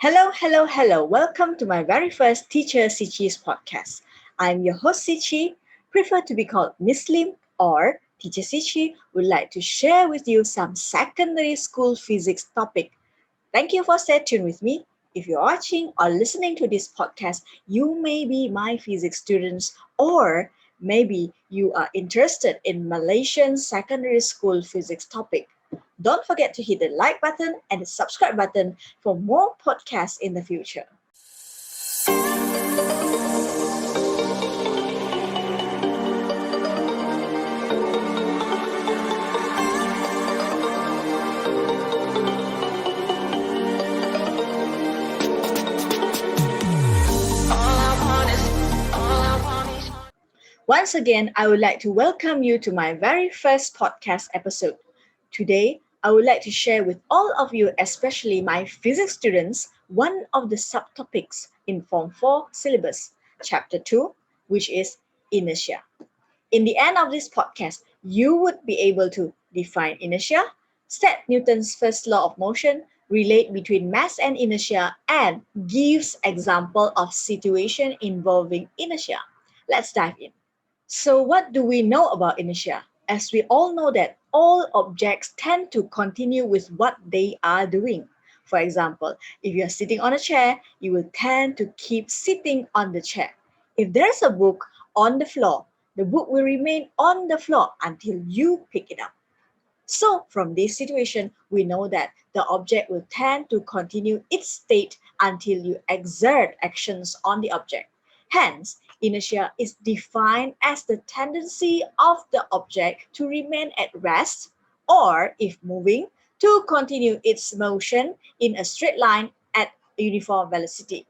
Hello, hello, hello. Welcome to my very first Teacher Shici's podcast. I'm your host Shici, prefer to be called Miss Lim or Teacher Shici would like to share with you some secondary school physics topic. Thank you for staying tuned with me. If you're watching or listening to this podcast, you may be my physics students or maybe you are interested in Malaysian secondary school physics topic. Don't forget to hit the like button and the subscribe button for more podcasts in the future. Once again, I would like to welcome you to my very first podcast episode. Today, I would like to share with all of you, especially my physics students, one of the subtopics in Form 4 syllabus, Chapter 2, which is inertia. In the end of this podcast, you would be able to define inertia, state Newton's first law of motion, relate between mass and inertia, and gives example of situation involving inertia. Let's dive in. So what do we know about inertia? As we all know that all objects tend to continue with what they are doing. For example, if you are sitting on a chair, you will tend to keep sitting on the chair. If there's a book on the floor, the book will remain on the floor until you pick it up. So from this situation, we know that the object will tend to continue its state until you exert actions on the object. Hence, inertia is defined as the tendency of the object to remain at rest or, if moving, to continue its motion in a straight line at a uniform velocity.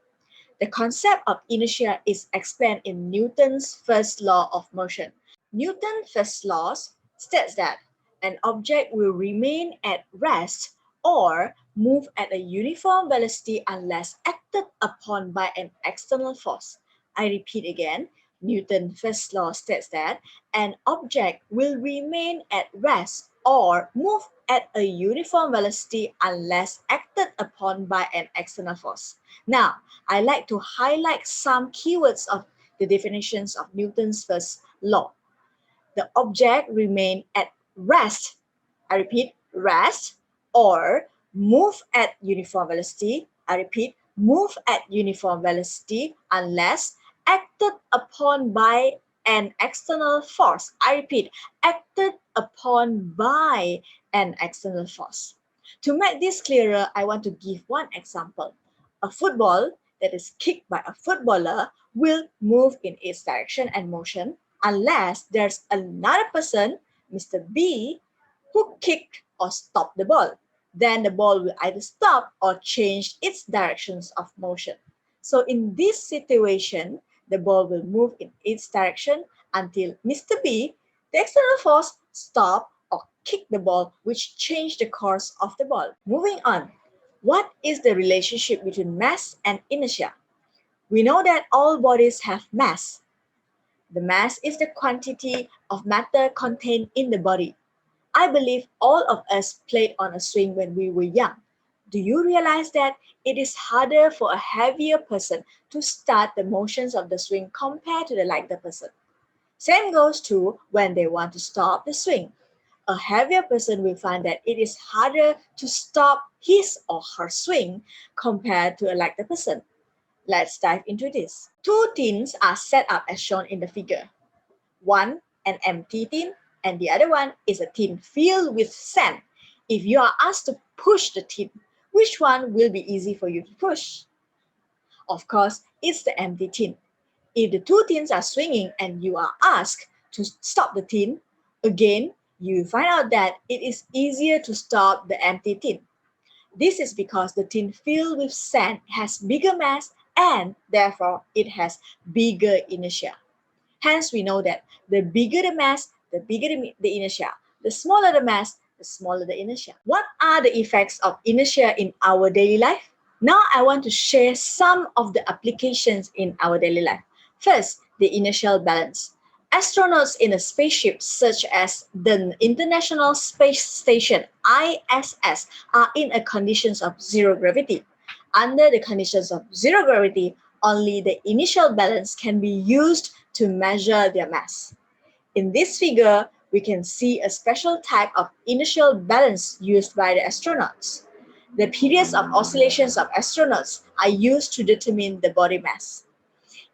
The concept of inertia is explained in Newton's first law of motion. Newton's first law states that an object will remain at rest or move at a uniform velocity unless acted upon by an external force. I repeat again, Newton's first law states that an object will remain at rest or move at a uniform velocity unless acted upon by an external force. Now, I like to highlight some keywords of the definitions of Newton's first law. The object remain at rest. I repeat, rest or move at uniform velocity. I repeat, move at uniform velocity unless acted upon by an external force. I repeat, acted upon by an external force. To make this clearer, I want to give one example. A football that is kicked by a footballer will move in its direction and motion unless there's another person, Mr. B, who kicked or stopped the ball. Then the ball will either stop or change its directions of motion. So in this situation, the ball will move in its direction until Mr. B, the external force, stop or kick the ball, which changed the course of the ball. Moving on, what is the relationship between mass and inertia? We know that all bodies have mass. The mass is the quantity of matter contained in the body. I believe all of us played on a swing when we were young. Do you realize that it is harder for a heavier person to start the motions of the swing compared to the lighter person? Same goes to when they want to stop the swing. A heavier person will find that it is harder to stop his or her swing compared to a lighter person. Let's dive into this. Two tins are set up as shown in the figure. One, an empty tin, and the other one is a tin filled with sand. If you are asked to push the tin, which one will be easy for you to push? Of course, it's the empty tin. If the two tins are swinging and you are asked to stop the tin, again, you find out that it is easier to stop the empty tin. This is because the tin filled with sand has bigger mass and therefore it has bigger inertia. Hence, we know that the bigger the mass, the bigger the inertia. The smaller the mass, the smaller the inertia. What are the effects of inertia in our daily life? Now I want to share some of the applications in our daily life. First, the inertial balance. Astronauts in a spaceship such as the International Space Station ISS are in a conditions of zero gravity. Under the conditions of zero gravity, only the initial balance can be used to measure their mass. In this figure, we can see a special type of initial balance used by the astronauts. The periods of oscillations of astronauts are used to determine the body mass.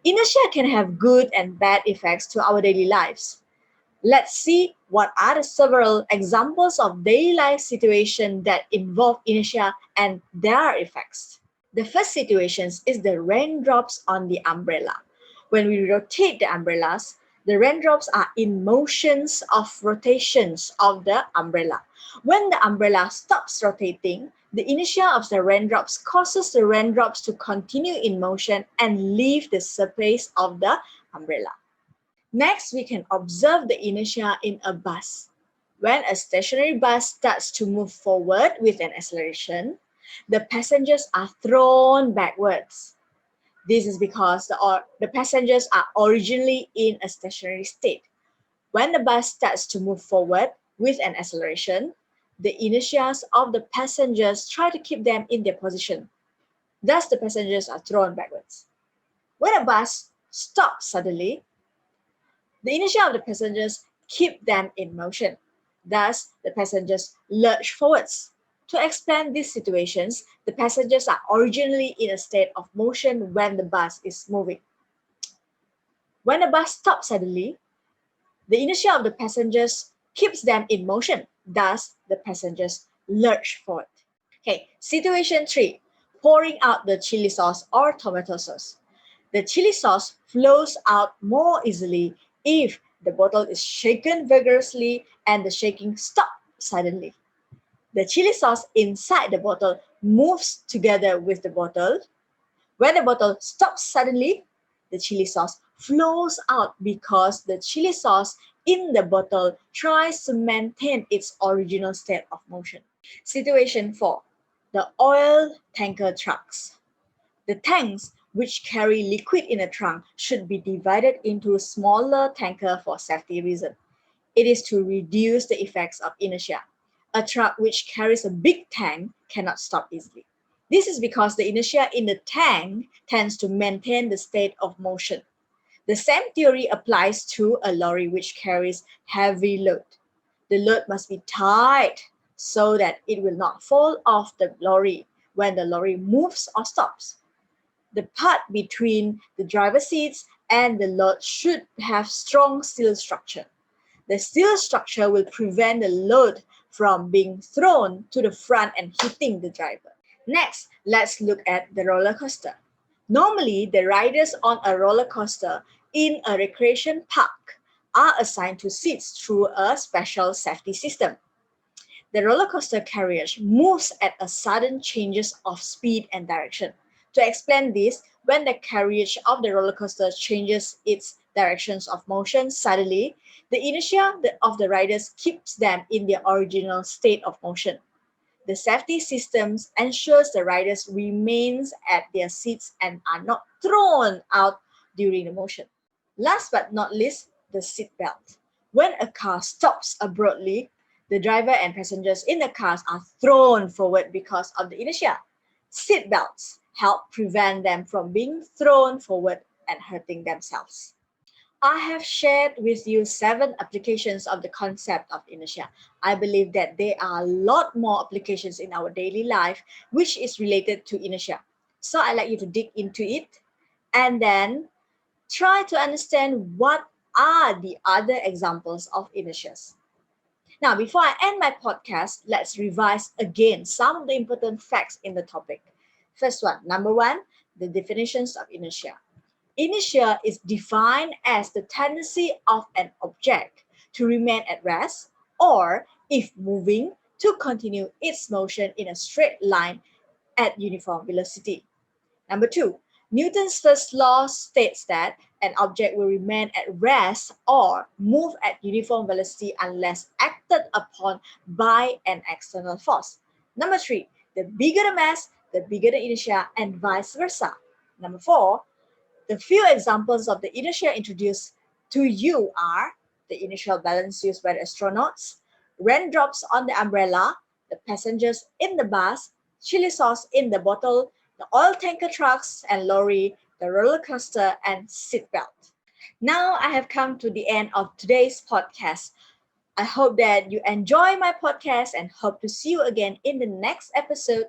Inertia can have good and bad effects to our daily lives. Let's see what are the several examples of daily life situations that involve inertia and their effects. The first situation is the raindrops on the umbrella. When we rotate the umbrellas, the raindrops are in motions of rotations of the umbrella. When the umbrella stops rotating, the inertia of the raindrops causes the raindrops to continue in motion and leave the surface of the umbrella. Next, we can observe the inertia in a bus. When a stationary bus starts to move forward with an acceleration, the passengers are thrown backwards. This is because the passengers are originally in a stationary state. When the bus starts to move forward with an acceleration, the inertia of the passengers try to keep them in their position. Thus, the passengers are thrown backwards. When a bus stops suddenly, the inertia of the passengers keep them in motion. Thus, the passengers lurch forwards. To explain these situations, the passengers are originally in a state of motion when the bus is moving. When the bus stops suddenly, the inertia of the passengers keeps them in motion. Thus, the passengers lurch forward. Okay, situation 3, pouring out the chili sauce or tomato sauce. The chili sauce flows out more easily if the bottle is shaken vigorously and the shaking stops suddenly. The chili sauce inside the bottle moves together with the bottle. When the bottle stops suddenly, the chili sauce flows out because the chili sauce in the bottle tries to maintain its original state of motion. Situation 4, the oil tanker trucks. The tanks which carry liquid in a trunk should be divided into a smaller tanker for safety reasons. It is to reduce the effects of inertia. A truck which carries a big tank cannot stop easily. This is because the inertia in the tank tends to maintain the state of motion. The same theory applies to a lorry which carries heavy load. The load must be tight so that it will not fall off the lorry when the lorry moves or stops. The part between the driver's seats and the load should have strong steel structure. The steel structure will prevent the load from being thrown to the front and hitting the driver. Next, let's look at the roller coaster. Normally, the riders on a roller coaster in a recreation park are assigned to seats through a special safety system. The roller coaster carriage moves at a sudden changes of speed and direction. To explain this, when the carriage of the roller coaster changes its directions of motion suddenly, the inertia of the riders keeps them in their original state of motion. The safety systems ensures the riders remains at their seats and are not thrown out during the motion. Last but not least, the seat belt. When a car stops abruptly, the driver and passengers in the cars are thrown forward because of the inertia. Seat belts help prevent them from being thrown forward and hurting themselves. I have shared with you 7 applications of the concept of inertia. I believe that there are a lot more applications in our daily life which is related to inertia. So I'd like you to dig into it and then try to understand what are the other examples of inertias. Now, before I end my podcast, let's revise again some of the important facts in the topic. First one, number 1, the definitions of inertia. Inertia is defined as the tendency of an object to remain at rest or, if moving, to continue its motion in a straight line at uniform velocity. Number 2, Newton's first law states that an object will remain at rest or move at uniform velocity unless acted upon by an external force. Number 3, the bigger the mass, the bigger the inertia, and vice versa. Number 4, the few examples of the inertia introduced to you are the inertial balance used by the astronauts, raindrops on the umbrella, the passengers in the bus, chili sauce in the bottle, the oil tanker trucks and lorry, the roller coaster, and seatbelt. Now I have come to the end of today's podcast. I hope that you enjoy my podcast and hope to see you again in the next episode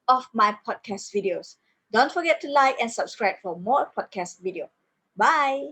of my podcast videos. Don't forget to like and subscribe for more podcast video. Bye.